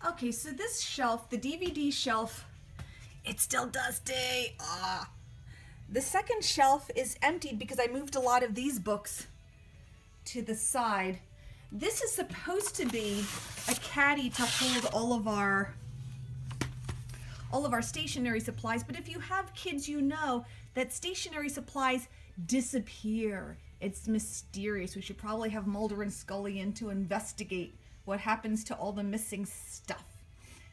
Okay, so this shelf, the DVD shelf, it's still dusty. The second shelf is emptied because I moved a lot of these books to the side. This is supposed to be a caddy to hold all of our stationery supplies, but if you have kids, you know that stationery supplies disappear. It's mysterious. We should probably have Mulder and Scully in to investigate what happens to all the missing stuff.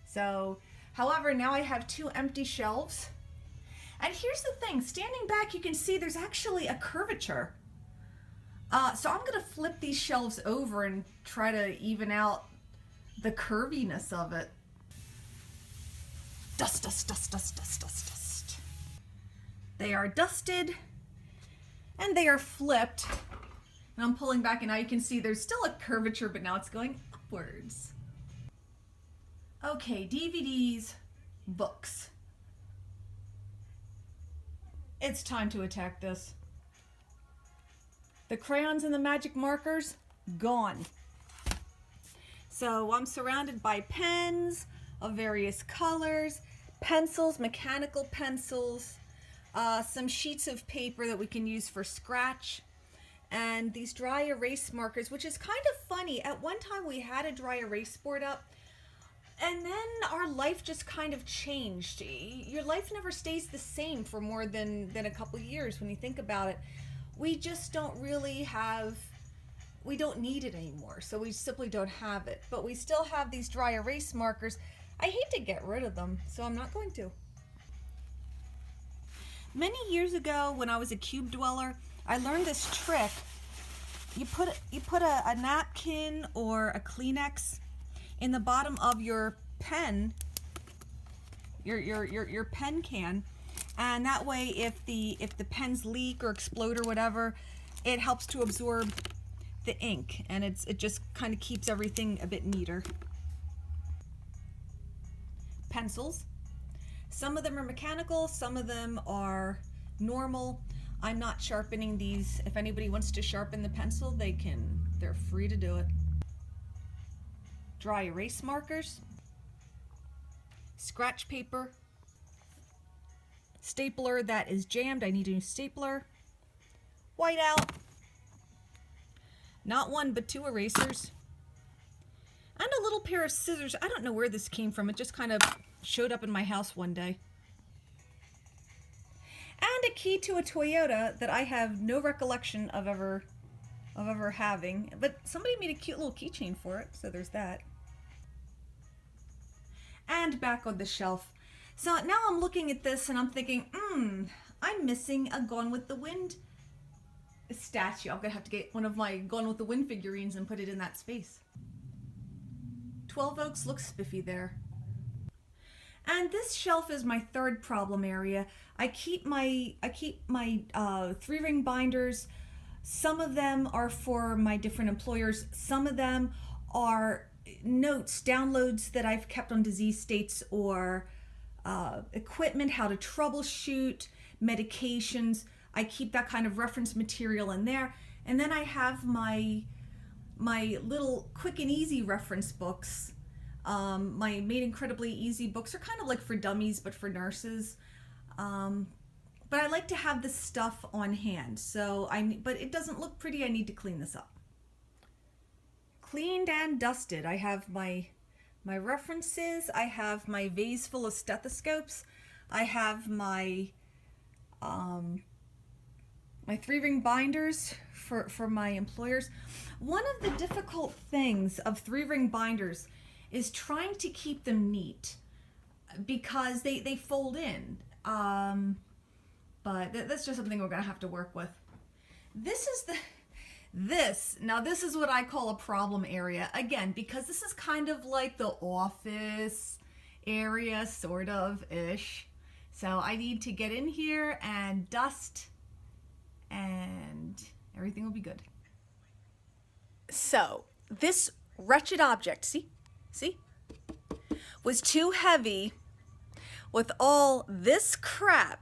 So, however, now I have two empty shelves. And here's the thing, standing back, you can see there's actually a curvature. So I'm going to flip these shelves over and try to even out the curviness of it. Dust, dust, dust, dust, dust, dust, dust. They are dusted and they are flipped. And I'm pulling back and now you can see there's still a curvature, but now it's going upwards. Okay, DVDs, books. It's time to attack this. The crayons and the magic markers, gone. So I'm surrounded by pens of various colors, pencils, mechanical pencils, some sheets of paper that we can use for scratch, and these dry erase markers, which is kind of funny. At one time we had a dry erase board up, and then our life just kind of changed. Your life never stays the same for more than a couple years when you think about it. We just don't really have, we don't need it anymore, so we simply don't have it. But we still have these dry erase markers. I hate to get rid of them, so I'm not going to. Many years ago, when I was a cube dweller, I learned this trick. You put a napkin or a Kleenex in the bottom of your pen, your pen can, and that way if the pens leak or explode or whatever, it helps to absorb the ink, and it just kind of keeps everything a bit neater. Pencils. Some of them are mechanical, some of them are normal. I'm not sharpening these. If anybody wants to sharpen the pencil, they're free to do it. Dry erase markers, scratch paper, stapler that is jammed, I need a new stapler, whiteout, not one but two erasers, and a little pair of scissors. I don't know where this came from, it just kind of showed up in my house one day. And a key to a Toyota that I have no recollection of ever having, but somebody made a cute little keychain for it, so there's that. And back on the shelf. So now I'm looking at this and I'm thinking, I'm missing a Gone with the Wind statue. I'm gonna have to get one of my Gone with the Wind figurines and put it in that space. 12 Oaks looks spiffy there. And this shelf is my third problem area. I keep my 3-ring binders. Some of them are for my different employers. Some of them are notes, downloads that I've kept on disease states or equipment, how to troubleshoot, medications. I keep that kind of reference material in there. And then I have my little quick and easy reference books. My Made Incredibly Easy books are kind of like for dummies, but for nurses. But I like to have this stuff on hand. But it doesn't look pretty. I need to clean this up. Cleaned and dusted. I have my references. I have my vase full of stethoscopes. I have my 3-ring binders for my employers. One of the difficult things of 3-ring binders is trying to keep them neat because they fold in. But that's just something we're gonna have to work with. This is what I call a problem area. Again, because this is kind of like the office area, sort of ish. So I need to get in here and dust and everything will be good. So this wretched object, see, was too heavy with all this crap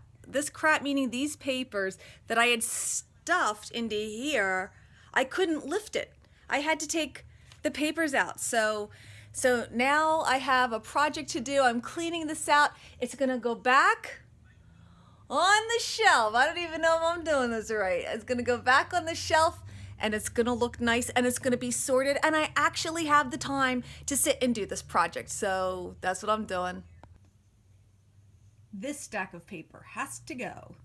meaning these papers that I had stuffed into here. I couldn't lift it. I had to take the papers out. So So now I have a project to do. I'm cleaning this out. It's gonna go back on the shelf. I don't even know if I'm doing this right. It's gonna go back on the shelf and it's gonna look nice and it's gonna be sorted. And I actually have the time to sit and do this project. So that's what I'm doing. This stack of paper has to go.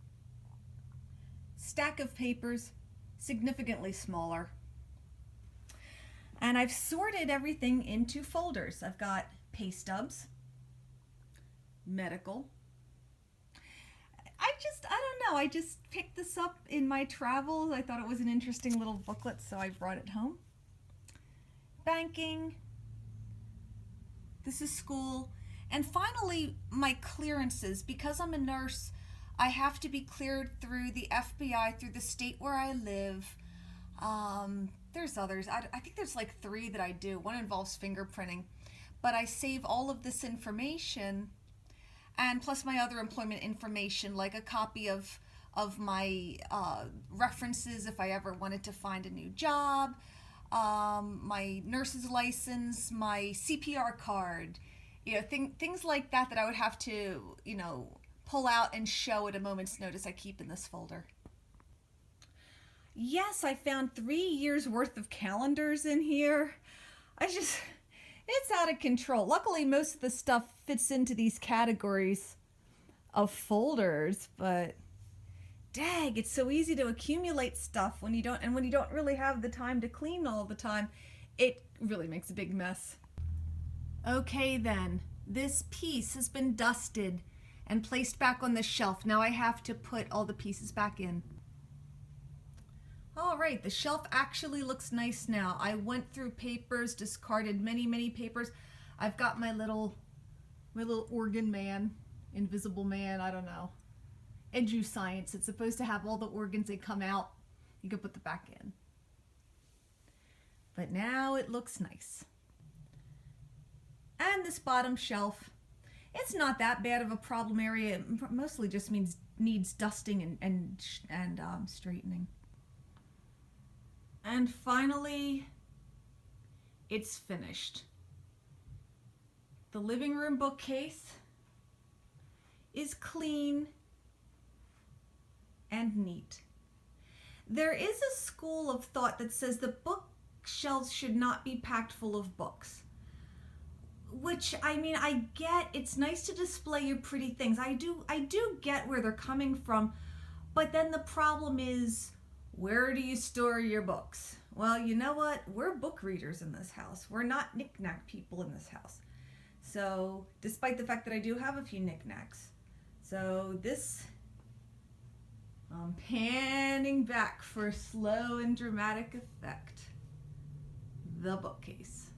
Stack of papers, significantly smaller. And I've sorted everything into folders. I've got pay stubs, medical. I don't know, I just picked this up in my travels. I thought it was an interesting little booklet, so I brought it home. Banking. This is school. And finally, my clearances. Because I'm a nurse, I have to be cleared through the FBI, through the state where I live. There's others. I think there's like 3 that I do. One involves fingerprinting. But I save all of this information, and plus my other employment information, like a copy of my references if I ever wanted to find a new job, my nurse's license, my CPR card, things like that that I would have to, pull out and show at a moment's notice. I keep in this folder. Yes, I found 3 years worth of calendars in here. It's out of control. Luckily, most of the stuff fits into these categories of folders, but dang, it's so easy to accumulate stuff when you don't really have the time to clean all the time. It really makes a big mess. Okay then, this piece has been dusted and placed back on the shelf. Now I have to put all the pieces back in. All right, the shelf actually looks nice now. I went through papers, discarded many papers. I've got my little organ man, invisible man, I don't know. Edu Science, it's supposed to have all the organs that come out. You can put them back in. But now it looks nice. And this bottom shelf, it's not that bad of a problem area. It mostly just needs dusting and straightening. And finally, it's finished. The living room bookcase is clean and neat. There is a school of thought that says the bookshelves should not be packed full of books. Which, I get, it's nice to display your pretty things. I do get where they're coming from, but then the problem is, where do you store your books? Well, you know what? We're book readers in this house. We're not knick-knack people in this house. So, despite the fact that I do have a few knick-knacks. So this, I'm panning back for slow and dramatic effect. The bookcase.